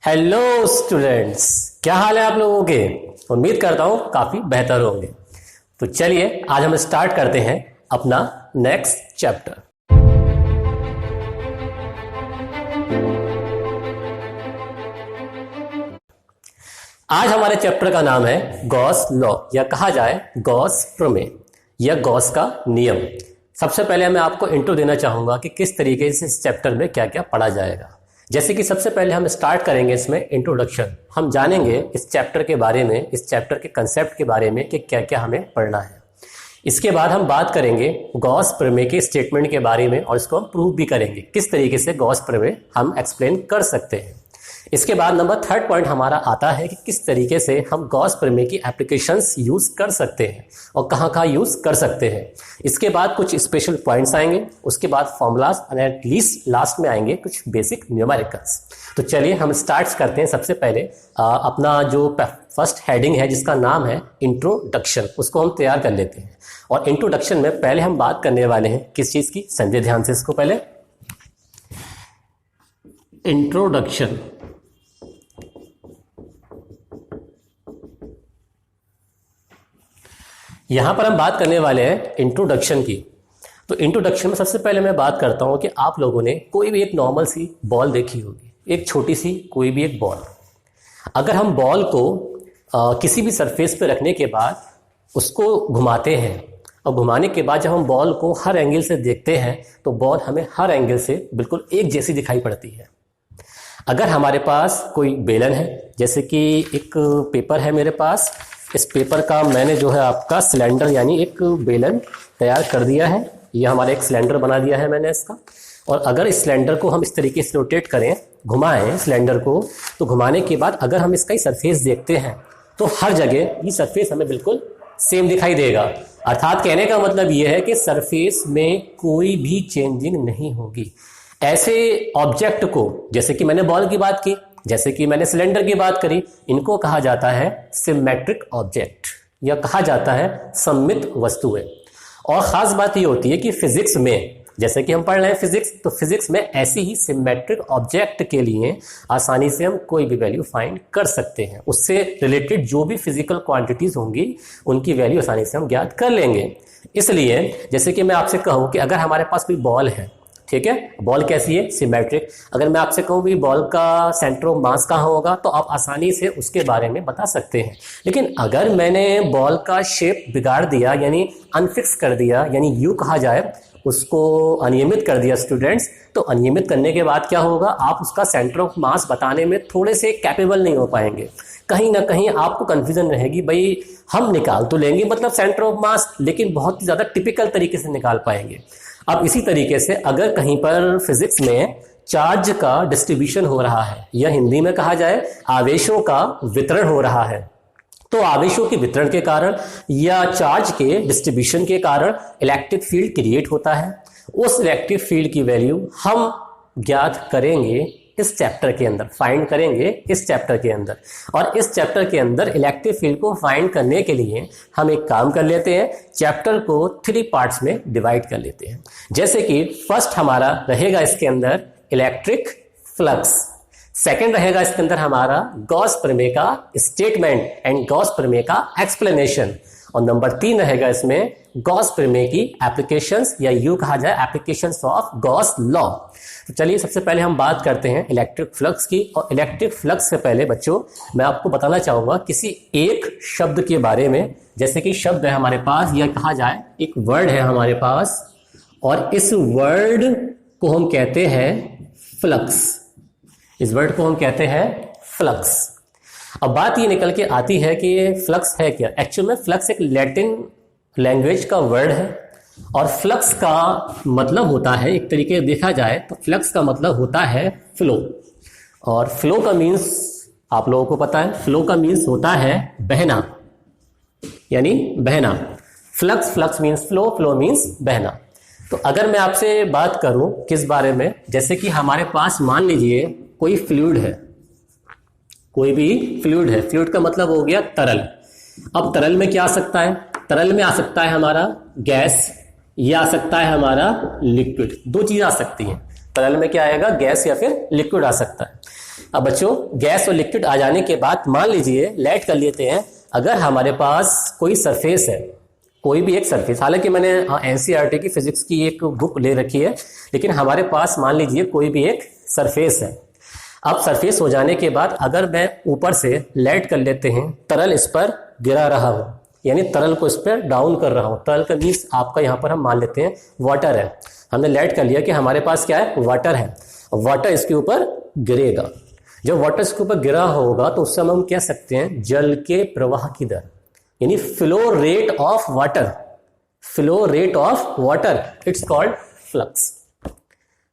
Hello students, क्या हाल है आप लोगों के। उम्मीद करता हूँ काफ़ी बेहतर होंगे। तो चलिए आज हम स्टार्ट करते हैं अपना नेक्स्ट चैप्टर। आज हमारे चैप्टर का नाम है गॉस लॉ, या कहा जाए गॉस प्रमेय या गॉस का नियम। सबसे पहले मैं आपको इंट्रो देना चाहूँगा कि किस तरीके से इस चैप्टर में क्या क्या पढ़ा जाएगा। जैसे कि सबसे पहले हम स्टार्ट करेंगे इसमें इंट्रोडक्शन। हम जानेंगे इस चैप्टर के बारे में, इस चैप्टर के कंसेप्ट के बारे में कि क्या क्या हमें पढ़ना है। इसके बाद हम बात करेंगे गॉस प्रमेय के स्टेटमेंट के बारे में और इसको हम प्रूव भी करेंगे किस तरीके से गॉस प्रमेय हम एक्सप्लेन कर सकते हैं। इसके बाद नंबर 3 पॉइंट हमारा आता है कि किस तरीके से हम गॉस प्रमेय की एप्लीकेशंस यूज कर सकते हैं और कहाँ कहाँ यूज कर सकते हैं। इसके बाद कुछ स्पेशल पॉइंट्स आएंगे, उसके बाद फॉर्मूलाज और एट लीस्ट लास्ट में आएंगे कुछ बेसिक न्यूमेरिकल्स। तो चलिए हम स्टार्ट करते हैं। सबसे पहले अपना जो फर्स्ट हेडिंग है जिसका नाम है इंट्रोडक्शन, उसको हम तैयार कर लेते हैं। और इंट्रोडक्शन में पहले हम बात करने वाले हैं किस चीज़ की, समझे ध्यान से इसको। पहले इंट्रोडक्शन, यहां पर हम बात करने वाले हैं इंट्रोडक्शन की। तो इंट्रोडक्शन में सबसे पहले मैं बात करता हूं कि आप लोगों ने कोई भी एक नॉर्मल सी बॉल देखी होगी, एक छोटी सी कोई भी एक बॉल। अगर हम बॉल को किसी भी सरफेस पे रखने के बाद उसको घुमाते हैं और घुमाने के बाद जब हम बॉल को हर एंगल से देखते हैं तो बॉल हमें हर एंगल से बिल्कुल एक जैसी दिखाई पड़ती है। अगर हमारे पास कोई बेलन है, जैसे कि एक पेपर है मेरे पास, इस पेपर का मैंने जो है आपका सिलेंडर यानी एक बेलन तैयार कर दिया है। ये हमारा एक सिलेंडर बना दिया है मैंने इसका। और अगर इस सिलेंडर को हम इस तरीके से रोटेट करें, घुमाएं सिलेंडर को, तो घुमाने के बाद अगर हम इसका ही सरफेस देखते हैं तो हर जगह ये सरफेस हमें बिल्कुल सेम दिखाई देगा। अर्थात कहने का मतलब ये है कि सरफेस में कोई भी चेंजिंग नहीं होगी। ऐसे ऑब्जेक्ट को, जैसे कि मैंने बॉल की बात की, जैसे कि मैंने सिलेंडर की बात करी, इनको कहा जाता है सिमेट्रिक ऑब्जेक्ट या कहा जाता है सममित वस्तुएं। और खास बात ये होती है कि फिजिक्स में, जैसे कि हम पढ़ रहे हैं फिजिक्स, तो फिजिक्स में ऐसी ही सिमेट्रिक ऑब्जेक्ट के लिए आसानी से हम कोई भी वैल्यू फाइंड कर सकते हैं। उससे रिलेटेड जो भी फिजिकल क्वांटिटीज होंगी उनकी वैल्यू आसानी से हम ज्ञात कर लेंगे। इसलिए जैसे कि मैं आपसे कहूँ कि अगर हमारे पास कोई बॉल है, ठीक है, बॉल कैसी है, सिमेट्रिक। अगर मैं आपसे कहूँ भी बॉल का सेंटर ऑफ मास कहाँ होगा, तो आप आसानी से उसके बारे में बता सकते हैं। लेकिन अगर मैंने बॉल का शेप बिगाड़ दिया, यानी अनफिक्स कर दिया, यानी यूँ कहा जाए उसको अनियमित कर दिया स्टूडेंट्स, तो अनियमित करने के बाद क्या होगा, आप उसका सेंटर ऑफ मास बताने में थोड़े से कैपेबल नहीं हो पाएंगे। कहीं ना कहीं आपको कंफ्यूजन रहेगी, भाई हम निकाल तो लेंगे मतलब सेंटर ऑफ मास, लेकिन बहुत ही ज़्यादा टिपिकल तरीके से निकाल पाएंगे। अब इसी तरीके से अगर कहीं पर फिजिक्स में चार्ज का डिस्ट्रीब्यूशन हो रहा है, या हिंदी में कहा जाए आवेशों का वितरण हो रहा है, तो आवेशों के वितरण के कारण या चार्ज के डिस्ट्रीब्यूशन के कारण इलेक्ट्रिक फील्ड क्रिएट होता है। उस इलेक्ट्रिक फील्ड की वैल्यू हम ज्ञात करेंगे इस चैप्टर के अंदर, फाइंड करेंगे इस चैप्टर के अंदर। और इस चैप्टर के अंदर इलेक्ट्रिक फील्ड को फाइंड करने के लिए हम एक काम कर लेते हैं, चैप्टर को 3 पार्ट्स में डिवाइड कर लेते हैं। जैसे कि फर्स्ट हमारा रहेगा इसके अंदर इलेक्ट्रिक फ्लक्स, सेकंड रहेगा इसके अंदर हमारा गॉस प्रमेय का स्टेटमेंट एंड गॉस प्रमेय का एक्सप्लेनेशन, और नंबर 3 रहेगा इसमें गॉस प्रमेय की एप्लीकेशंस, या यूं कहा जाए एप्लीकेशंस ऑफ गॉस लॉ। तो चलिए सबसे पहले हम बात करते हैं इलेक्ट्रिक फ्लक्स की। और इलेक्ट्रिक फ्लक्स से पहले बच्चों मैं आपको बताना चाहूंगा किसी एक शब्द के बारे में। जैसे कि शब्द है हमारे पास, या कहा जाए एक वर्ड है हमारे पास, और इस वर्ड को हम कहते हैं फ्लक्स। इस वर्ड को हम कहते हैं फ्लक्स। अब बात ये निकल के आती है कि ये फ्लक्स है क्या। एक्चुअल में फ्लक्स एक लैटिन लैंग्वेज का वर्ड है, और फ्लक्स का मतलब होता है, एक तरीके से देखा जाए तो फ्लक्स का मतलब होता है फ्लो। और फ्लो का मीन्स आप लोगों को पता है, फ्लो का मीन्स होता है बहना, यानी बहना। Flux means flow, flow means बहना। तो अगर मैं आपसे बात करूं किस बारे में, जैसे कि हमारे पास मान लीजिए कोई फ्लूइड है, कोई भी फ्लूइड है, फ्लूइड का मतलब हो गया तरल। अब तरल में क्या आ सकता है, तरल में आ सकता है हमारा गैस, या आ सकता है हमारा लिक्विड। दो चीज आ सकती हैं तरल में, क्या आएगा, गैस या फिर लिक्विड आ सकता है। अब बच्चों गैस और लिक्विड आ जाने के बाद मान लीजिए लेट कर लेते हैं, अगर हमारे पास कोई सरफेस है, कोई भी एक सरफेस, हालांकि मैंने एनसीईआरटी की फिजिक्स की एक बुक ले रखी है, लेकिन हमारे पास मान लीजिए कोई भी एक सरफेस है। अब सरफेस हो जाने के बाद अगर मैं ऊपर से लेट कर लेते हैं, तरल इस पर गिरा रहा हूं, यानी तरल को इस पर डाउन कर रहा हूं। तरल का मीन्स आपका यहां पर हम मान लेते हैं वाटर है। हमने लेट कर लिया कि हमारे पास क्या है, वाटर है। वाटर इसके ऊपर गिरेगा। जब वाटर इसके ऊपर गिरा होगा तो उस समय हम कह सकते हैं जल के प्रवाह की दर, यानी flow rate of water. Flow rate of water it's called flux.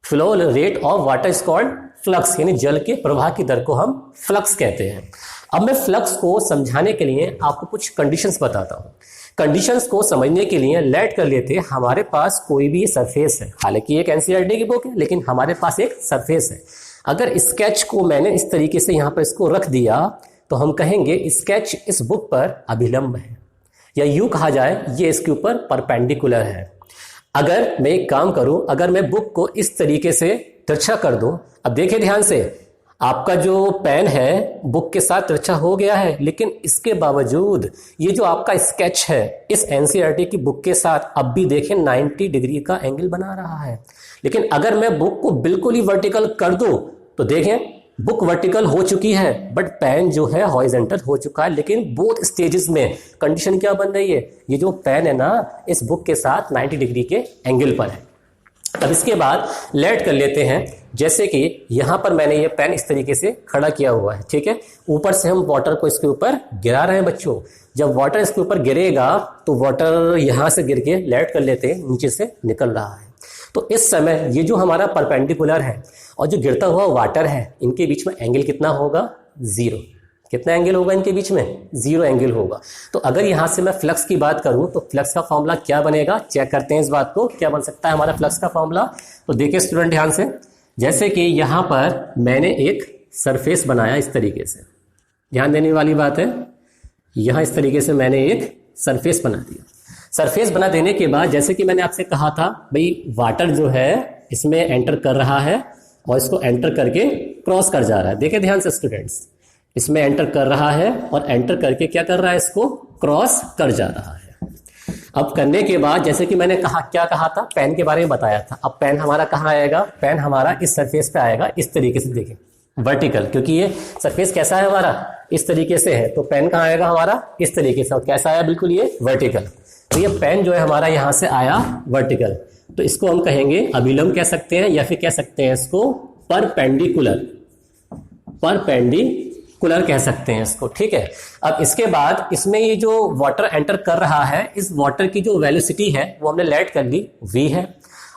Flow rate of water is called flux, यानी जल के प्रवाह की दर को हम फ्लक्स कहते हैं। अब मैं फ्लक्स को समझाने के लिए आपको कुछ कंडीशंस बताता हूं। कंडीशंस को समझने के लिए लेट कर लेते हैं, हमारे पास कोई भी सरफेस है, हालांकि एक एनसीईआरटी की बुक है, लेकिन हमारे पास एक सरफेस है। अगर स्केच को मैंने इस तरीके से यहां पर इसको रख दिया तो हम कहेंगे स्केच इस बुक पर अभिलंब है, या यूं कहा जाए ये इसके ऊपर परपेंडिकुलर है। अगर मैं एक काम करूं, अगर मैं बुक को इस तरीके से तिरछा कर दूं, अब देखिए ध्यान से, आपका जो पेन है बुक के साथ तिरछा हो गया है, लेकिन इसके बावजूद ये जो आपका स्केच है इस एनसीईआरटी की बुक के साथ अब भी देखें 90 डिग्री का एंगल बना रहा है। लेकिन अगर मैं बुक को बिल्कुल ही वर्टिकल कर दूं तो देखें बुक वर्टिकल हो चुकी है, बट पेन जो है हॉरिजॉन्टल हो चुका है। लेकिन बोथ स्टेजेस में कंडीशन क्या बन रही है, ये जो पेन है ना इस बुक के साथ 90 डिग्री के एंगल पर है। अब इसके बाद लेट कर लेते हैं, जैसे कि यहां पर मैंने ये पेन इस तरीके से खड़ा किया हुआ है, ठीक है। ऊपर से हम वाटर को इसके ऊपर गिरा रहे हैं बच्चों। जब वाटर इसके ऊपर गिरेगा तो वाटर यहां से गिर के लेट कर लेते हैं नीचे से निकल रहा है। तो इस समय ये जो हमारा परपेंडिकुलर है और जो गिरता हुआ वाटर है, इनके बीच में एंगल कितना होगा, जीरो। कितना एंगल होगा इनके बीच में, जीरो एंगल होगा। तो अगर यहां से मैं फ्लक्स की बात करूं तो फ्लक्स का फॉर्मूला क्या बनेगा, चेक करते हैं इस बात को, क्या बन सकता है हमारा फ्लक्स का फॉर्मूला। तो देखिए स्टूडेंट ध्यान से, जैसे कि यहां पर मैंने एक सरफेस बनाया इस तरीके से, ध्यान देने वाली बात है, यहां इस तरीके से मैंने एक सरफेस बना दिया। सरफेस बना देने के बाद जैसे कि मैंने आपसे कहा था भाई वाटर जो है इसमें एंटर कर रहा है और इसको एंटर करके क्रॉस कर जा रहा है। देखिए ध्यान से स्टूडेंट्स, इसमें एंटर कर रहा है और एंटर करके क्या कर रहा है, इसको क्रॉस कर जा रहा है। अब करने के बाद जैसे कि मैंने कहा, क्या कहा था, पेन के बारे में बताया था। अब पेन हमारा कहाँ आएगा, पेन हमारा इस सरफेस पे आएगा इस तरीके से, देखिए वर्टिकल, क्योंकि ये सरफेस कैसा है हमारा, इस तरीके से है। तो पेन कहाँ आएगा हमारा, इस तरीके से, और कैसा आया, बिल्कुल ये वर्टिकल। तो ये पेन जो है हमारा यहाँ से आया वर्टिकल, तो इसको हम कहेंगे अभिलंब कह सकते हैं, या फिर कह सकते हैं इसको परपेंडिकुलर, परपेंडिकुलर कह सकते हैं इसको, ठीक है। अब इसके बाद इसमें ये जो वाटर एंटर कर रहा है, इस वाटर की जो वेलोसिटी है वो हमने लेट कर ली v है,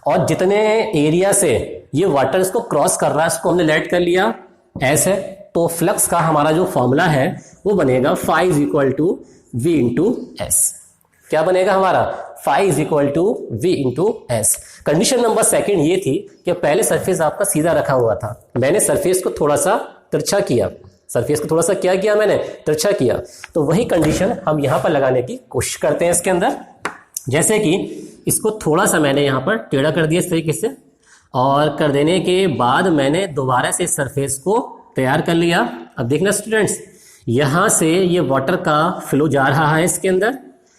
और जितने एरिया से ये वाटर इसको क्रॉस कर रहा है इसको हमने लेट कर लिया s है। तो फ्लक्स का हमारा जो फॉर्मूला है वो बनेगा phi is equal to v into S. क्या बनेगा हमारा, phi is equal to v into S. Condition number second ये थी कि पहले सरफेस आपका सीधा रखा हुआ था, मैंने सरफेस को थोड़ा सा तिरछा किया, सरफेस को थोड़ा सा क्या किया मैंने, तिरछा किया। तो वही कंडीशन हम यहां पर लगाने की कोशिश करते हैं इसके अंदर। जैसे कि इसको थोड़ा सा मैंने यहां पर टेढ़ा कर दिया इस तरीके से, और कर देने के बाद मैंने दोबारा से इस सरफेस को तैयार कर लिया। अब देखना स्टूडेंट्स, यहां से ये वाटर का फ्लो जा रहा है इसके अंदर,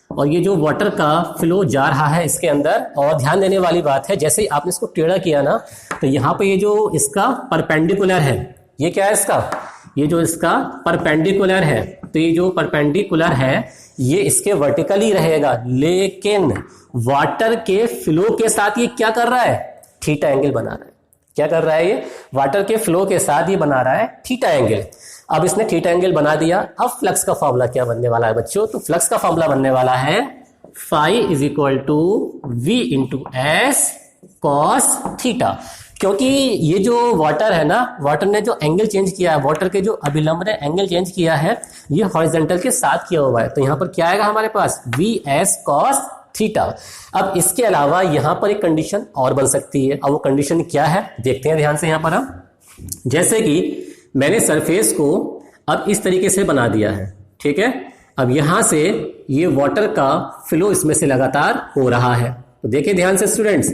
और ये जो वाटर का फ्लो जा रहा है इसके अंदर, और ध्यान देने वाली बात है, जैसे ही आपने इसको टेढ़ा किया ना, तो यहाँ पे ये जो इसका परपेंडिकुलर है, ये क्या है इसका, ये जो इसका परपेंडिकुलर है, तो ये जो परपेंडिकुलर है ये इसके वर्टिकल ही रहेगा, लेकिन वाटर के फ्लो के साथ ये क्या कर रहा है, थीटा एंगल बना रहा है। क्या कर रहा है ये, वाटर के फ्लो के साथ ये बना रहा है थीटा एंगल। अब इसने थीटा एंगल बना दिया। अब फ्लक्स का फॉर्मूला क्या बनने वाला है बच्चों, तो फ्लक्स का फॉर्मूला बनने वाला है phi is equal to v into S cos theta. क्योंकि ये जो वाटर है ना, वाटर ने जो एंगल चेंज किया है, वाटर के जो अभिलंब ने एंगल चेंज किया है, ये हॉरिजॉन्टल के साथ किया हुआ है, तो यहाँ पर क्या आएगा हमारे पास, वी एस कॉस थीटा। अब इसके अलावा यहाँ पर एक कंडीशन और बन सकती है। अब वो कंडीशन क्या है देखते हैं ध्यान से। यहाँ पर हम, जैसे कि मैंने सरफेस को अब इस तरीके से बना दिया है, ठीक है। अब यहां से ये वाटर का फ्लो इसमें से लगातार हो रहा है, तो देखिए ध्यान से स्टूडेंट्स,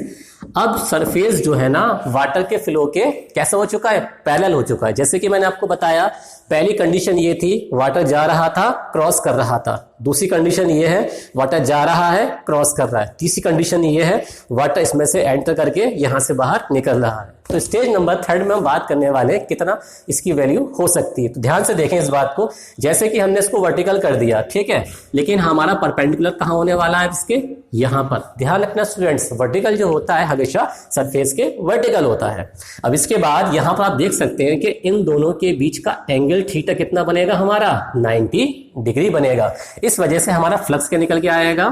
अब सरफेस जो है ना वाटर के फ्लो के कैसा हो चुका है, पैरेलल हो चुका है। जैसे कि मैंने आपको बताया पहली कंडीशन ये थी वाटर जा रहा था क्रॉस कर रहा था, दूसरी कंडीशन ये है वाटर जा रहा है क्रॉस कर रहा है, तीसरी कंडीशन ये है वाटर इसमें से एंटर करके यहां से बाहर निकल रहा है। तो स्टेज नंबर 3 में हम बात करने वाले कितना इसकी वैल्यू हो सकती है। तो ध्यान से देखें इस बात को, जैसे कि हमने इसको वर्टिकल कर दिया, ठीक है, लेकिन हमारा परपेंडिकुलर कहां होने वाला है, इसके यहां पर। ध्यान रखना स्टूडेंट्स, वर्टिकल जो होता है हमेशा सरफेस के वर्टिकल होता है। अब इसके बाद यहां पर आप देख सकते हैं कि इन दोनों के बीच का एंगल थीटा कितना बनेगा, हमारा 90 डिग्री बनेगा। इस वजह से हमारा फ्लक्स क्या निकल के आएगा,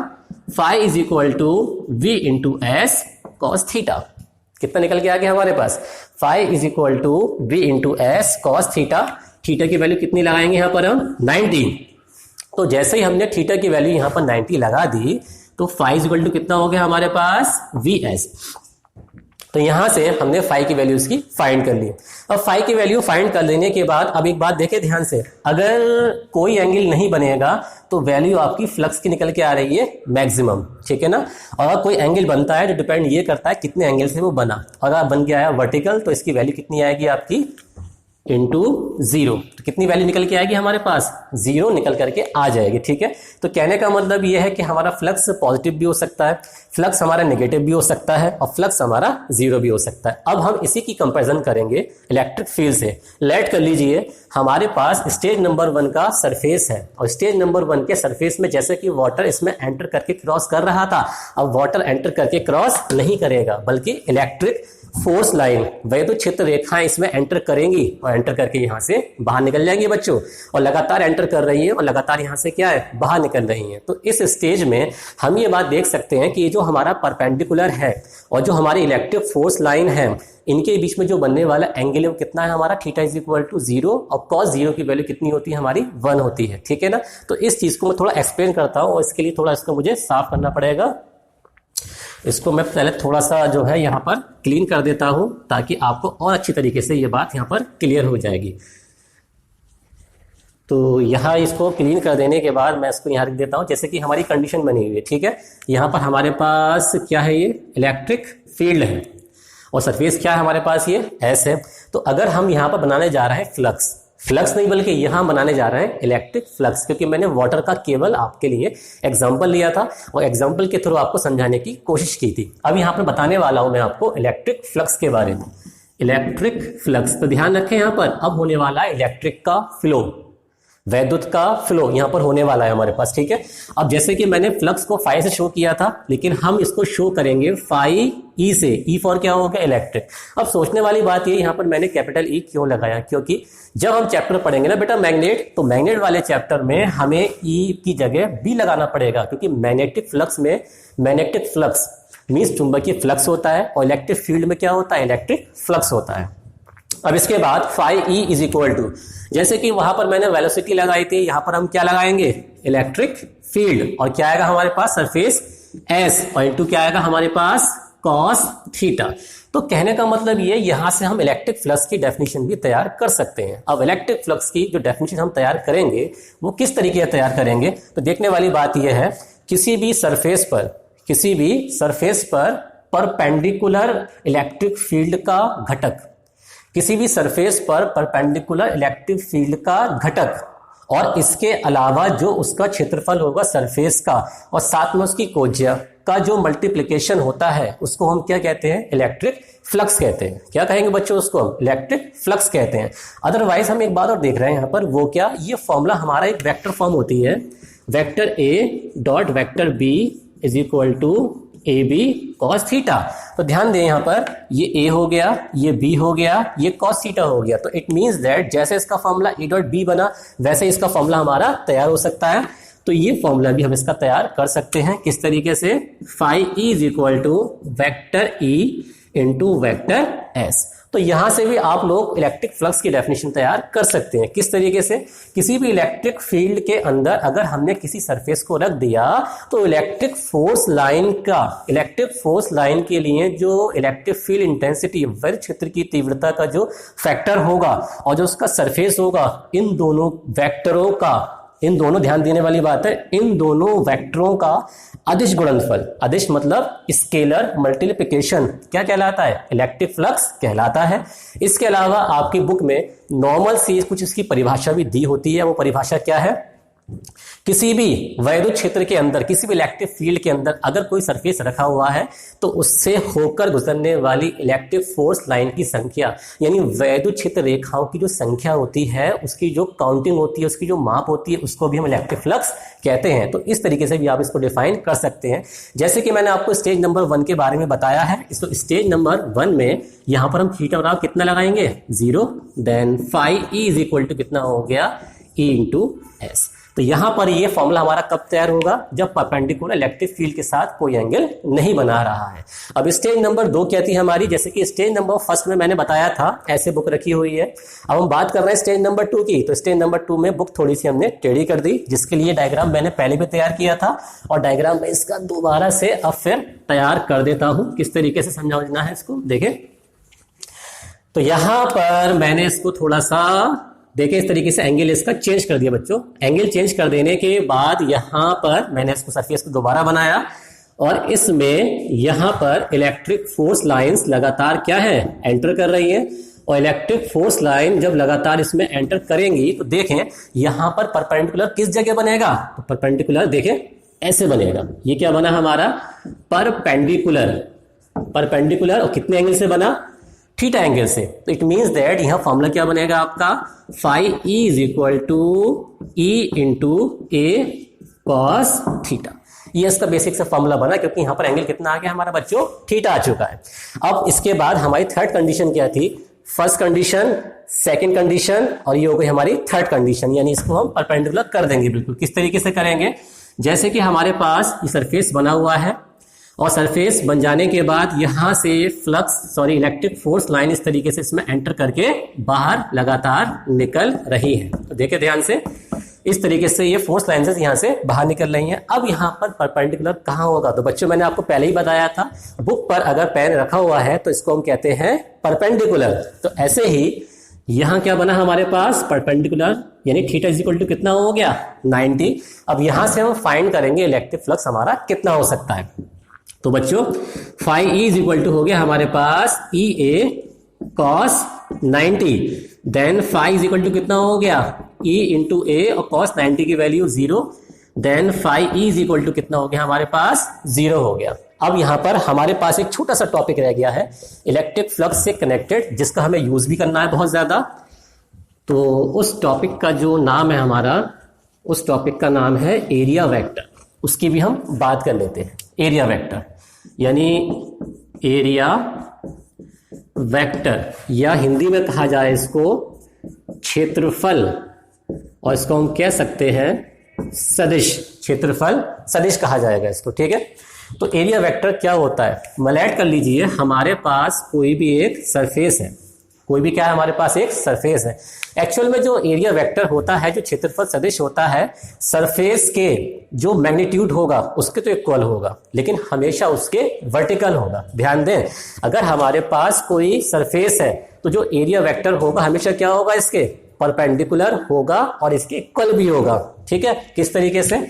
phi is equal to V into S cos theta. कितना निकल के आ गया हमारे पास, phi is equal to V into S cos theta. Theta की वैल्यू कितनी लगाएंगे यहां पर हम, 90। तो जैसे ही हमने थीटा की वैल्यू यहां पर 90 लगा दी तो फाई इज इक्वल टू कितना हो गया हमारे पास, वी एस। तो यहां से हमने फाई की वैल्यू इसकी फाइंड कर ली। अब फाई की वैल्यू फाइंड कर लेने के बाद अब एक बात देखें ध्यान से, अगर कोई एंगल नहीं बनेगा तो वैल्यू आपकी फ्लक्स की निकल के आ रही है मैक्सिमम, ठीक है ना। और अगर कोई एंगल बनता है तो डिपेंड ये करता है कितने एंगल से वो बना। अगर बन के आया वर्टिकल तो इसकी वैल्यू कितनी आएगी आपकी, इंटू 0। तो कितनी वैल्यू निकल के आएगी हमारे पास, 0 निकल करके आ जाएगी, ठीक है। तो कहने का मतलब यह है कि हमारा फ्लक्स पॉजिटिव भी हो सकता है, फ्लक्स हमारा नेगेटिव भी हो सकता है और फ्लक्स हमारा 0 भी हो सकता है। अब हम इसी की कंपैरिजन करेंगे इलेक्ट्रिक फील्ड से। लेट कर लीजिए हमारे पास स्टेज नंबर 1 का सरफेस है और स्टेज नंबर 1 के सरफेस में जैसे कि वाटर इसमें एंटर करके क्रॉस कर रहा था, अब वाटर एंटर करके क्रॉस नहीं करेगा बल्कि इलेक्ट्रिक फोर्स लाइन वैद्युत क्षेत्र रेखाएं इसमें एंटर करेंगी और एंटर करके यहां से बाहर निकल जाएंगी बच्चों, और लगातार एंटर कर रही है और लगातार यहां से क्या है, बाहर निकल रही है। तो इस स्टेज में हम ये बात देख सकते हैं कि ये जो हमारा परपेंडिकुलर है और जो हमारी इलेक्ट्रिक फोर्स लाइन है इनके बीच में जो बनने वाला एंगल है वो कितना है हमारा, थीटा इज इक्वल टू 0 और कॉस 0 की वैल्यू कितनी होती है हमारी, 1 होती है, ठीक है ना। तो इस चीज को मैं थोड़ा एक्सप्लेन करता हूं और इसके लिए थोड़ा इसको मुझे साफ करना पड़ेगा। इसको मैं पहले थोड़ा सा जो है यहाँ पर क्लीन कर देता हूं ताकि आपको और अच्छी तरीके से ये बात यहाँ पर क्लियर हो जाएगी। तो यहाँ इसको क्लीन कर देने के बाद मैं इसको यहाँ रख देता हूं, जैसे कि हमारी कंडीशन बनी हुई है, ठीक है। यहाँ पर हमारे पास क्या है, ये इलेक्ट्रिक फील्ड है और सरफेस क्या है हमारे पास, ये एस है। तो अगर हम यहाँ पर बनाने जा रहे हैं फ्लक्स नहीं बल्कि यहां बनाने जा रहे हैं इलेक्ट्रिक फ्लक्स, क्योंकि मैंने वाटर का केवल आपके लिए एग्जांपल लिया था और एग्जांपल के थ्रू आपको समझाने की कोशिश की थी। अब यहां पर बताने वाला हूं मैं आपको इलेक्ट्रिक फ्लक्स के बारे में। इलेक्ट्रिक फ्लक्स, तो ध्यान रखें यहां पर अब होने वाला है इलेक्ट्रिक का फ्लो, वैद्युत का फ्लो यहां पर होने वाला है हमारे पास, ठीक है। अब जैसे कि मैंने फ्लक्स को फाई से शो किया था, लेकिन हम इसको शो करेंगे फाई ई से। ई फॉर क्या होगा, इलेक्ट्रिक। अब सोचने वाली बात ये यहां पर मैंने कैपिटल ई क्यों लगाया, क्योंकि जब हम चैप्टर पढ़ेंगे ना बेटा मैग्नेट, तो मैग्नेट वाले चैप्टर में हमें ई की जगह बी लगाना पड़ेगा, क्योंकि मैग्नेटिक फ्लक्स में मैग्नेटिक फ्लक्स मींस चुंबकीय फ्लक्स होता है और इलेक्ट्रिक फील्ड में क्या होता है, इलेक्ट्रिक फ्लक्स होता है। अब इसके बाद phi E is equal to, जैसे कि वहां पर मैंने वेलोसिटी लगाई थी, यहां पर हम क्या लगाएंगे, इलेक्ट्रिक फील्ड, और क्या आएगा हमारे पास, सरफेस एस, और इनटू क्या आएगा हमारे पास, कॉस थीटा। तो कहने का मतलब ये, यहां से हम इलेक्ट्रिक फ्लक्स की डेफिनेशन भी तैयार कर सकते हैं। अब इलेक्ट्रिक फ्लक्स की जो डेफिनेशन हम तैयार करेंगे वो किस तरीके से तैयार करेंगे, तो देखने वाली बात यह है, किसी भी सरफेस पर परपेंडिकुलर इलेक्ट्रिक फील्ड का घटक, किसी भी सरफेस पर परपेंडिकुलर इलेक्ट्रिक फील्ड का घटक और इसके अलावा जो उसका क्षेत्रफल होगा सरफेस का और साथ में उसकी कोज्या का जो मल्टीप्लिकेशन होता है उसको हम क्या कहते हैं, इलेक्ट्रिक फ्लक्स कहते हैं। क्या कहेंगे बच्चों, उसको हम इलेक्ट्रिक फ्लक्स कहते हैं। अदरवाइज हम एक बात और देख रहे हैं यहाँ पर, वो क्या, ये फॉर्मूला हमारा एक वेक्टर फॉर्म होती है, vector A dot vector B is equal to A B cos theta. तो ध्यान दें यहाँ पर, ये ए हो गया, ये बी हो गया, ये कॉस थीटा हो गया। तो इट मींस दैट जैसे इसका फॉर्मूला ए डॉट बी बना वैसे इसका फॉर्मूला हमारा तैयार हो सकता है। तो ये फॉर्मूला भी हम इसका तैयार कर सकते हैं, किस तरीके से, phi E is equal to vector E into vector S. तो यहां से भी आप लोग इलेक्ट्रिक फ्लक्स की डेफिनेशन तैयार कर सकते हैं। किस तरीके से, किसी भी इलेक्ट्रिक फील्ड के अंदर अगर हमने किसी सरफेस को रख दिया तो इलेक्ट्रिक फोर्स लाइन के लिए जो इलेक्ट्रिक फील्ड इंटेंसिटी, वैद्युत क्षेत्र की तीव्रता का जो फैक्टर होगा और जो उसका सरफेस होगा, इन दोनों वेक्टरों का इन दोनों, ध्यान देने वाली बात है, इन दोनों वेक्टरों का अदिश गुणनफल, अदिश मतलब स्केलर मल्टीप्लिकेशन क्या कहलाता है? इलेक्ट्रिक फ्लक्स कहलाता है। इसके अलावा आपकी बुक में नॉर्मल सी कुछ इसकी परिभाषा भी दी होती है। वो परिभाषा क्या है? किसी भी वैद्युत क्षेत्र के अंदर, किसी भी इलेक्ट्रिक फील्ड के अंदर अगर कोई सरफेस रखा हुआ है तो उससे होकर गुजरने वाली इलेक्ट्रिक फोर्स लाइन की संख्या, यानी वैद्युत क्षेत्र रेखाओं की जो संख्या होती है, उसकी जो काउंटिंग होती है, उसकी जो माप होती है, उसको भी हम इलेक्ट्रिक फ्लक्स कहते हैं। तो इस तरीके से भी आप इसको डिफाइन कर सकते हैं। जैसे कि मैंने आपको स्टेज नंबर 1 के बारे में बताया है, इसको स्टेज नंबर 1 में यहां पर हम थीटा बराबर कितना लगाएंगे? 0, then phi E is equal to कितना हो गया? E into S. तो यहां पर ये फॉर्मूला हमारा कब तैयार होगा? जब परपेंडिकुलर इलेक्ट्रिक फील्ड के साथ कोई एंगल नहीं बना रहा है। अब स्टेज नंबर 2 क्या थी हमारी? जैसे कि स्टेज नंबर 1 में मैंने बताया था, ऐसे बुक रखी हुई है। अब हम बात कर रहे हैं स्टेज नंबर 2 की। तो स्टेज नंबर 2 में बुक थोड़ी सी हमने टेढ़ी कर दी, जिसके लिए डायग्राम मैंने पहले भी तैयार किया था, और डायग्राम में इसका दोबारा से अब फिर तैयार कर देता हूं। किस तरीके से समझना है इसको देखें। तो यहां पर मैंने इसको थोड़ा सा देखिए, इस तरीके से एंगल इसका चेंज कर दिया बच्चों। एंगल चेंज कर देने के बाद यहां पर मैंने इसको सरफेस को दोबारा बनाया, और इसमें यहां पर इलेक्ट्रिक फोर्स लाइंस लगातार क्या है? एंटर कर रही है। और इलेक्ट्रिक फोर्स लाइन जब लगातार इसमें एंटर करेंगी तो देखें यहां पर परपेंडिकुलर किस जगह बनेगा? तो परपेंडिकुलर देखें ऐसे बनेगा। ये क्या बना हमारा? परपेंडिकुलर। परपेंडिकुलर और कितने एंगल से बना? थीटा एंगल से। तो इट मीन्स दैट यहां फॉर्मूला क्या बनेगा आपका? Phi E is equal to E into A cos theta. ये इसका बेसिक से फॉर्मूला बना, क्योंकि यहां पर एंगल कितना आ गया हमारा बच्चों? थीटा आ चुका है। अब इसके बाद हमारी थर्ड कंडीशन क्या थी? फर्स्ट कंडीशन, सेकंड कंडीशन, और ये हो गई हमारी थर्ड कंडीशन, यानी इसको हम परपेंडिकुलर कर देंगे। बिल्कुल किस तरीके से करेंगे? जैसे कि हमारे पास ये सरफेस बना हुआ है, और सरफेस बन जाने के बाद यहां से इलेक्ट्रिक फोर्स लाइन इस तरीके से इसमें एंटर करके बाहर लगातार निकल रही है। तो देखिए ध्यान से, इस तरीके से ये फोर्स लाइन्स यहां से बाहर निकल रही हैं। अब यहां पर परपेंडिकुलर कहां होगा? तो बच्चों मैंने आपको पहले ही बताया था, बुक पर अगर पेन रखा हुआ है तो इसको हम कहते हैं परपेंडिकुलर। तो ऐसे ही यहां क्या बना हमारे पास? परपेंडिकुलर, यानी थीटा इज इक्वल टू कितना हो गया? 90। अब यहां से हम फाइंड करेंगे इलेक्ट्रिक फ्लक्स हमारा कितना हो सकता है। तो बच्चों phi E is equal to हो गया हमारे पास E A cos 90, then phi is equal to कितना हो गया? ई इंटू ए, और कॉस 90 की value 0, then phi E is equal to कितना हो गया हमारे पास? 0 हो गया। अब यहां पर हमारे पास एक छोटा सा टॉपिक रह गया है इलेक्ट्रिक फ्लक्स से कनेक्टेड, जिसका हमें यूज भी करना है बहुत ज्यादा। तो उस टॉपिक का जो नाम है हमारा, उस टॉपिक का नाम है एरिया वेक्टर। उसकी भी हम बात कर लेते हैं। एरिया वेक्टर यानी एरिया वेक्टर, या हिंदी में कहा जाए इसको क्षेत्रफल, और इसको हम कह सकते हैं सदिश। क्षेत्रफल सदिश कहा जाएगा इसको, ठीक है। तो एरिया वेक्टर क्या होता है? मलैट कर लीजिए, हमारे पास कोई भी एक सरफेस है, कोई भी क्या है हमारे पास? एक सरफेस है। एक्चुअल में जो एरिया वेक्टर होता है, जो क्षेत्रफल सदिश होता है, सरफेस के जो मैग्नीट्यूड होगा उसके तो इक्वल होगा, लेकिन हमेशा उसके वर्टिकल होगा। ध्यान दें, अगर हमारे पास कोई सरफेस है तो जो एरिया वेक्टर होगा हमेशा क्या होगा? इसके परपेंडिकुलर होगा और इसके इक्वल भी होगा, ठीक है। किस तरीके से?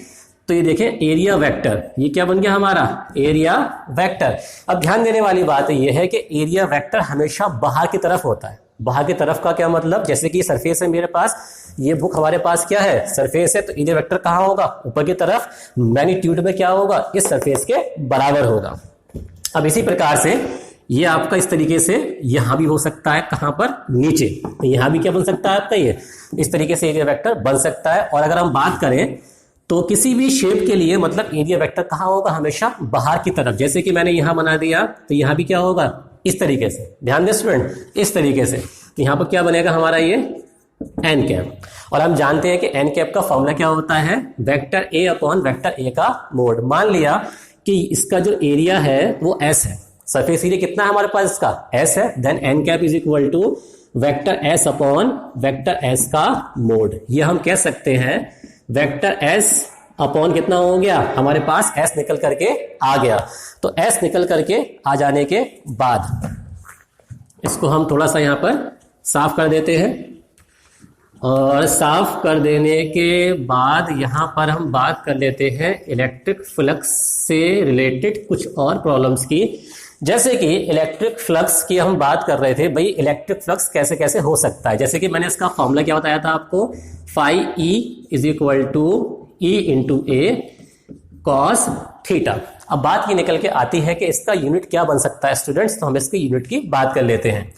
तो ये देखें एरिया वेक्टर, ये क्या बन गया हमारा? Area vector. अब ध्यान देने वाली बात ये है कि एरिया वेक्टर हमेशा बाहर की तरफ होता है। बाहर की तरफ का क्या मतलब? जैसे कि सरफेस है मेरे पास, ये बुक हमारे पास क्या है? सरफेस है। तो एरिया वेक्टर कहाँ होगा? ऊपर की तरफ। मैग्नीट्यूड में क्या होगा? इस सरफेस के बराबर होगा। अब इसी प्रकार से ये आपका इस तरीके से यहां भी हो सकता है, कहां पर? नीचे। तो यहां भी क्या बन सकता है आपका? ये इस तरीके से एरिया वेक्टर बन सकता है। और अगर हम बात करें तो किसी भी शेप के लिए मतलब एरिया वेक्टर कहाँ होगा? हमेशा बाहर की तरफ। जैसे कि मैंने यहां बना दिया, तो यहां भी क्या होगा? इस तरीके से। ध्यान दें स्टूडेंट, इस तरीके से। तो यहां पर क्या बनेगा हमारा? ये एन कैप। और हम जानते हैं कि एन कैप का फॉर्मूला क्या होता है? Vector A upon vector A का मोड। मान लिया कि इसका जो एरिया है वो एस है, सरफेस एरिया कितना है हमारे पास? इसका एस है। Then N cap is equal to vector S upon vector S का मोड। ये हम कह सकते हैं वेक्टर एस अपॉन कितना हो गया हमारे पास? एस निकल करके आ गया। तो एस निकल करके आ जाने के बाद इसको हम थोड़ा सा यहां पर साफ कर देते हैं। और साफ कर देने के बाद यहाँ पर हम बात कर लेते हैं इलेक्ट्रिक फ्लक्स से रिलेटेड कुछ और प्रॉब्लम्स की। जैसे कि इलेक्ट्रिक फ्लक्स की हम बात कर रहे थे, भाई इलेक्ट्रिक फ्लक्स कैसे कैसे हो सकता है। जैसे कि मैंने इसका फॉर्मूला क्या बताया था आपको, phi E is equal to E into A cos theta. अब बात ये निकल के आती है कि इसका यूनिट क्या बन सकता है स्टूडेंट्स, तो हम इसके यूनिट की बात कर लेते हैं।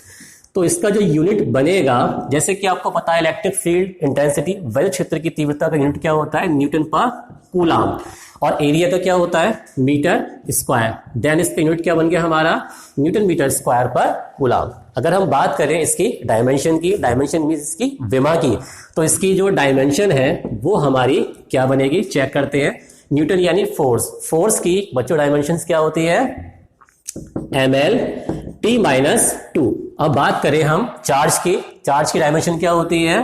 तो इसका जो यूनिट बनेगा, जैसे कि आपको पता है इलेक्ट्रिक फील्ड इंटेंसिटी, वैद्युत क्षेत्र की तीव्रता का यूनिट क्या होता है, न्यूटन पर कूलम, और एरिया का क्या होता है, मीटर स्क्वायर। देन इसका यूनिट क्या बन गया हमारा, न्यूटन मीटर स्क्वायर पर कूलम। अगर हम बात करें इसकी डायमेंशन की, डायमेंशन मींस इसकी विमा की, तो इसकी जो डायमेंशन है वो हमारी क्या बनेगी, चेक करते हैं। न्यूटन यानी फोर्स, फोर्स की बच्चों डायमेंशंस क्या होती है, ml t-2। अब बात करें हम चार्ज की, चार्ज की डायमेंशन क्या होती है,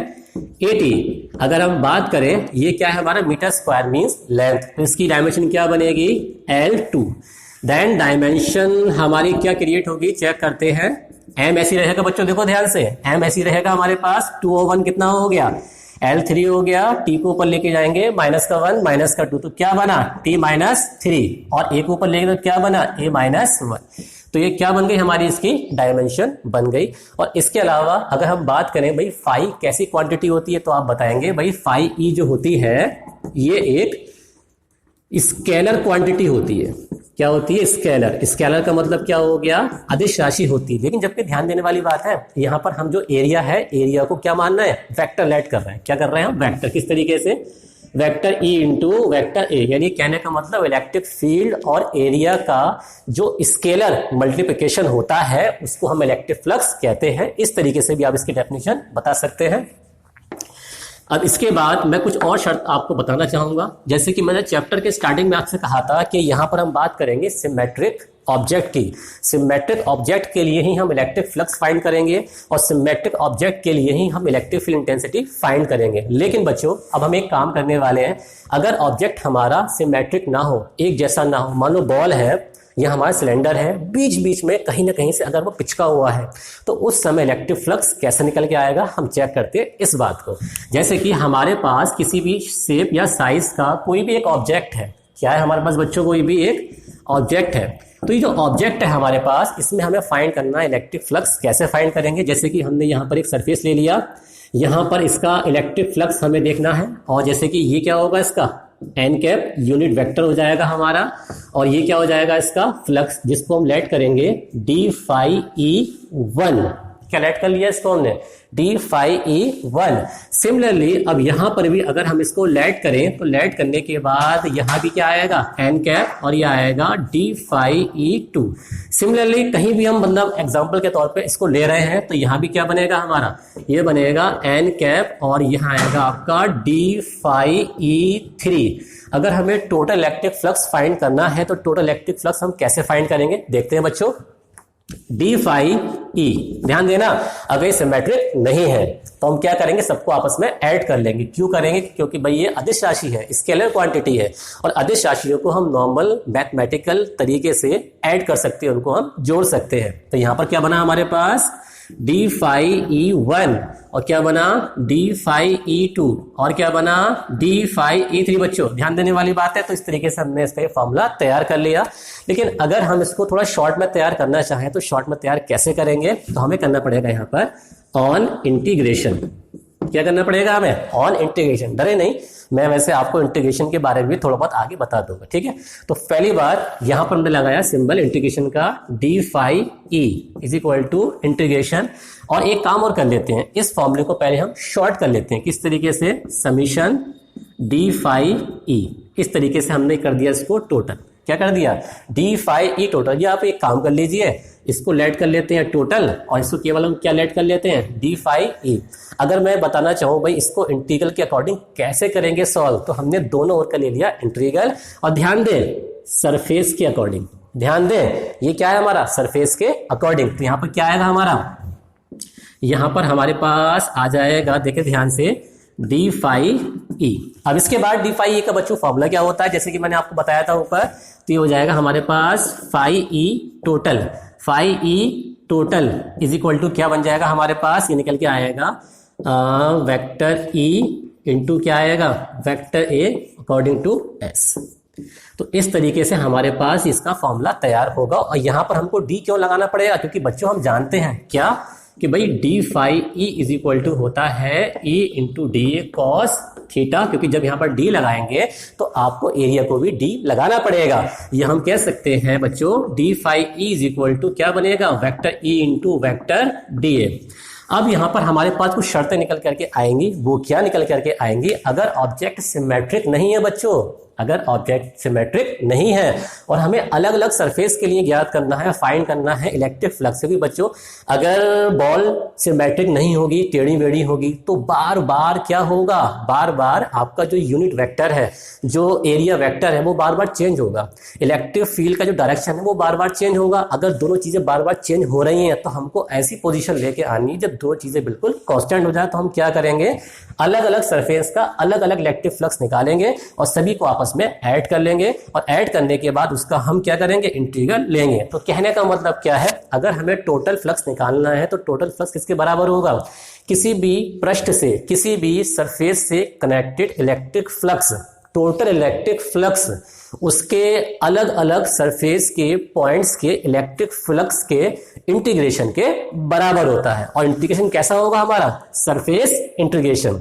80। अगर हम बात करें ये क्या है हमारा, मीटर स्क्वायर मींस लेंथ, तो इसकी डायमेंशन क्या बनेगी, L2। देन डायमेंशन हमारी क्या क्रिएट होगी, चेक करते हैं। m ऐसी रहेगा बच्चों, देखो ध्यान से, m ऐसी रहेगा हमारे पास, 2 और 1 कितना हो गया, L3 हो गया। t को ऊपर लेके जाएंगे, माइनस का 1 माइनस का 2, तो क्या बना t-3, और a को ऊपर लेके तो क्या बना a-1। तो ये क्या बन गई हमारी, इसकी डायमेंशन बन गई। और इसके अलावा अगर हम बात करें भाई फाई कैसी क्वांटिटी होती है, तो आप बताएंगे भाई फाई ई जो होती है ये एक स्केलर क्वांटिटी होती है। क्या होती है, स्केलर। स्केलर का मतलब क्या हो गया, अदिश राशि होती है। लेकिन जबकि ध्यान देने वाली बात है, यहाँ पर हम जो एरिया है, एरिया को क्या मानना है, वेक्टर लेट कर रहे हैं। क्या कर रहे हैं हम, वेक्टर। किस तरीके से, vector E into vector A, यानी कहने का मतलब इलेक्ट्रिक फील्ड और एरिया का जो स्केलर मल्टीप्लिकेशन होता है उसको हम इलेक्ट्रिक फ्लक्स कहते हैं। इस तरीके से भी आप इसकी डेफिनेशन बता सकते हैं। अब इसके बाद मैं कुछ और शर्त आपको बताना चाहूंगा। जैसे कि मैंने चैप्टर के स्टार्टिंग में आपसे कहा था कि यहां पर हम बात करेंगे सिमेट्रिक ऑब्जेक्ट की। सिमेट्रिक ऑब्जेक्ट के लिए ही हम इलेक्ट्रिक फ्लक्स फाइंड करेंगे और सिमेट्रिक ऑब्जेक्ट के लिए ही हम इलेक्ट्रिक फील्ड इंटेंसिटी फाइंड करेंगे। लेकिन बच्चों अब हम एक काम करने वाले हैं, अगर ऑब्जेक्ट हमारा सिमेट्रिक ना हो, एक जैसा ना हो, मान लो बॉल है यह हमारा सिलेंडर है, बीच बीच में कहीं ना कहीं से अगर वो पिचका हुआ है, तो उस समय इलेक्ट्रिक फ्लक्स कैसे निकल के आएगा, हम चेक करते हैं इस बात को। जैसे कि हमारे पास किसी भी शेप या साइज का कोई भी एक ऑब्जेक्ट है, क्या है हमारे पास बच्चों, कोई भी एक ऑब्जेक्ट है। तो ये जो ऑब्जेक्ट है हमारे पास, इसमें हमें फाइंड करना है इलेक्ट्रिक फ्लक्स। कैसे फाइंड करेंगे, जैसे कि हमने यहाँ पर एक सरफेस ले लिया, यहाँ पर इसका इलेक्ट्रिक फ्लक्स हमें देखना है, और जैसे कि ये क्या होगा, इसका एन कैप यूनिट वेक्टर हो जाएगा हमारा, और ये क्या हो जाएगा इसका फ्लक्स, जिसको हम लेट करेंगे d∅e1। क्या लेट कर लिया इसको हमने, d∅e1। सिमिलरली अब यहां पर भी अगर हम इसको लेट करें, तो लेट करने के बाद यहां भी क्या आएगा, एन कैप, और ये आएगा d∅e2। सिमिलरली कहीं भी हम मतलब एग्जांपल के तौर पे इसको ले रहे हैं, तो यहां भी क्या बनेगा हमारा, ये बनेगा एन कैप, और यहां आएगा आपका d∅e3। अगर हमें टोटल इलेक्ट्रिक फ्लक्स फाइंड करना है, तो टोटल इलेक्ट्रिक फ्लक्स हम कैसे फाइंड करेंगे, देखते हैं बच्चों। d∅e, ध्यान देना, अगर सिमेट्रिक नहीं है तो हम क्या करेंगे, सबको आपस में ऐड कर लेंगे। क्यों करेंगे, क्योंकि भाई ये अदिश राशि है, स्केलर क्वांटिटी है, और अदिश राशियों को हम नॉर्मल मैथमेटिकल तरीके से ऐड कर सकते हैं, उनको हम जोड़ सकते हैं। तो यहां पर क्या बना हमारे पास, d∅e1, और क्या बना d∅e2, और क्या बना d∅e3। बच्चों ध्यान देने वाली बात है। तो इस तरीके से हमने इसका फॉर्मूला तैयार कर लिया। लेकिन अगर हम इसको थोड़ा शॉर्ट में तैयार करना चाहें, तो शॉर्ट में तैयार कैसे करेंगे, तो हमें करना पड़ेगा यहाँ पर ऑन इंटीग्रेशन। क्या करना पड़ेगा हमें, ऑन इंटीग्रेशन। डरे नहीं, मैं वैसे आपको इंटीग्रेशन के बारे में भी थोड़ा बहुत आगे बता दूंगा, ठीक है। तो पहली बार यहां पर हमने लगाया सिंबल इंटीग्रेशन का, d∅e is equal to integration. और एक काम और कर लेते हैं, इस फॉर्मूले को पहले हम शॉर्ट कर लेते हैं। किस तरीके से, समीशन d∅e, इस तरीके से हमने कर दिया इसको टोटल। क्या कर दिया, d∅e टोटल। ये आप एक काम कर लीजिए, इसको लेट कर लेते हैं टोटल, और इसको केवल हम क्या लेट कर लेते हैं, d∅e। अगर मैं बताना चाहूं भाई इसको इंटीग्रल के अकॉर्डिंग कैसे करेंगे सॉल्व, तो हमने दोनों ओर का ले लिया इंटीग्रल, और ध्यान दें सरफेस के अकॉर्डिंग। ध्यान दें ये क्या है हमारा, सरफेस के अकॉर्डिंग। तो यहाँ पर क्या आएगा हमारा, यहाँ पर हमारे पास आ जाएगा, देखें ध्यान से, d∅e। अब इसके बाद d∅e का बच्चों फॉर्मूला क्या होता है, जैसे कि मैंने आपको बताया था ऊपर, तो ये हो जाएगा हमारे पास phi-e total. phi-e total is equal to क्या बन जाएगा हमारे पास, ये निकल के आएगा वेक्टर ई इंटू क्या आएगा, vector A according to S. तो इस तरीके से हमारे पास इसका फॉर्मूला तैयार होगा। और यहाँ पर हमको डी क्यों लगाना पड़ेगा, क्योंकि बच्चों हम जानते हैं क्या कि भाई D phi E is equal to होता है E into D A cos theta, क्योंकि जब यहाँ पर डी लगाएंगे तो आपको एरिया को भी डी लगाना पड़ेगा। ये हम कह सकते हैं बच्चों D phi E is equal to क्या बनेगा, vector E into vector D A. अब यहाँ पर हमारे पास कुछ शर्तें निकल करके आएंगी। वो क्या निकल करके आएंगी, अगर ऑब्जेक्ट सिमेट्रिक नहीं है बच्चों, अगर ऑब्जेक्ट सिमेट्रिक नहीं है और हमें अलग अलग सरफेस के लिए ज्ञात करना है, फाइंड करना है इलेक्ट्रिक फ्लक्स, क्योंकि बच्चों अगर बॉल सिमेट्रिक नहीं होगी, टेढ़ी मेढ़ी होगी, तो बार बार क्या होगा, बार बार आपका जो यूनिट वेक्टर है, जो एरिया वेक्टर है, वो बार बार चेंज होगा। इलेक्ट्रिक फील्ड का जो डायरेक्शन है वो बार बार चेंज होगा। अगर दोनों चीजें बार बार चेंज हो रही हैं तो हमको ऐसी पोजीशन लेके आनी है जब दो चीजें बिल्कुल कांस्टेंट हो जाए। तो हम क्या करेंगे, अलग अलग सरफेस का अलग अलग इलेक्ट्रिक फ्लक्स निकालेंगे और सभी को आपस में ऐड कर लेंगे, और ऐड करने के बाद उसका हम क्या करेंगे, इंटीग्रल लेंगे। तो कहने का मतलब क्या है, अगर हमें टोटल फ्लक्स निकालना है तो टोटल फ्लक्स किसके बराबर होगा, किसी भी पृष्ठ से, किसी भी सरफेस से connected electric flux, total electric flux उसके अलग अलग सरफेस के पॉइंट्स के इलेक्ट्रिक फ्लक्स के इंटीग्रेशन के बराबर होता है। और इंटीग्रेशन कैसा होगा हमारा, सरफेस इंटीग्रेशन।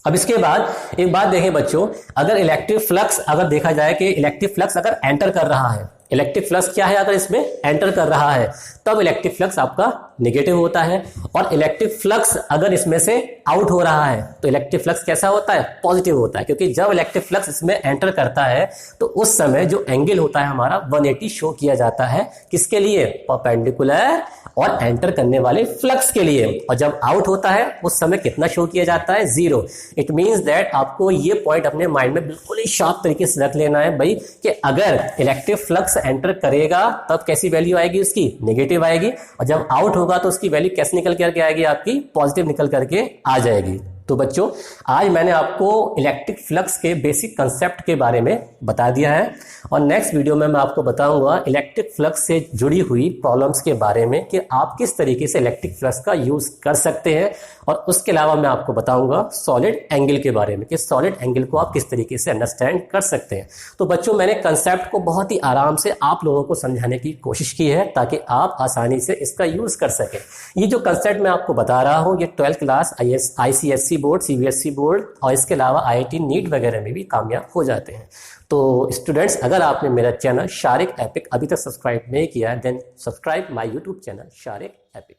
अब इसके बाद एक बात देखें बच्चों, अगर इलेक्ट्रिक फ्लक्स, अगर देखा जाए कि इलेक्ट्रिक फ्लक्स अगर एंटर कर रहा है, इलेक्ट्रिक फ्लक्स क्या है, अगर इसमें एंटर कर रहा है तब इलेक्ट्रिक फ्लक्स आपका नेगेटिव होता है। और इलेक्ट्रिक फ्लक्स अगर इसमें से आउट हो रहा है तो इलेक्ट्रिक फ्लक्स कैसा होता है, पॉजिटिव होता है। क्योंकि जब इलेक्ट्रिक फ्लक्स इसमें एंटर करता है तो उस समय जो एंगल होता है हमारा 180 शो किया जाता है, किसके लिए, परपेंडिकुलर और एंटर करने वाले फ्लक्स के लिए। और जब आउट होता है उस समय कितना शो किया जाता है, 0। इट मींस दैट आपको ये पॉइंट अपने माइंड में बिल्कुल ही शार्प तरीके से रख लेना है भाई, कि अगर इलेक्ट्रिक फ्लक्स एंटर करेगा तब कैसी वैल्यू आएगी उसकी, नेगेटिव आएगी। और जब आउट होगा तो उसकी वैल्यू कैसे निकल करके आएगी, आपकी पॉजिटिव निकल करके आ जाएगी। तो बच्चों आज मैंने आपको इलेक्ट्रिक फ्लक्स के बेसिक कंसेप्ट के बारे में बता दिया है, और नेक्स्ट वीडियो में मैं आपको बताऊंगा इलेक्ट्रिक फ्लक्स से जुड़ी हुई प्रॉब्लम्स के बारे में कि आप किस तरीके से इलेक्ट्रिक फ्लक्स का यूज कर सकते हैं। और उसके अलावा मैं आपको बताऊंगा सॉलिड एंगल के बारे में कि सॉलिड एंगल को आप किस तरीके से अंडरस्टैंड कर सकते हैं। तो बच्चों मैंने कंसेप्ट को बहुत ही आराम से आप लोगों को समझाने की कोशिश की है ताकि आप आसानी से इसका यूज कर सकें। ये जो कंसेप्ट मैं आपको बता रहा हूँ ये 12th class ICSE board, CBSE board और इसके अलावा IIT नीट वगैरह में भी कामयाब हो जाते हैं। तो स्टूडेंट्स, अगर आपने मेरा चैनल शारिक एपिक अभी तक सब्सक्राइब नहीं किया है, then subscribe my YouTube channel Shariq epic.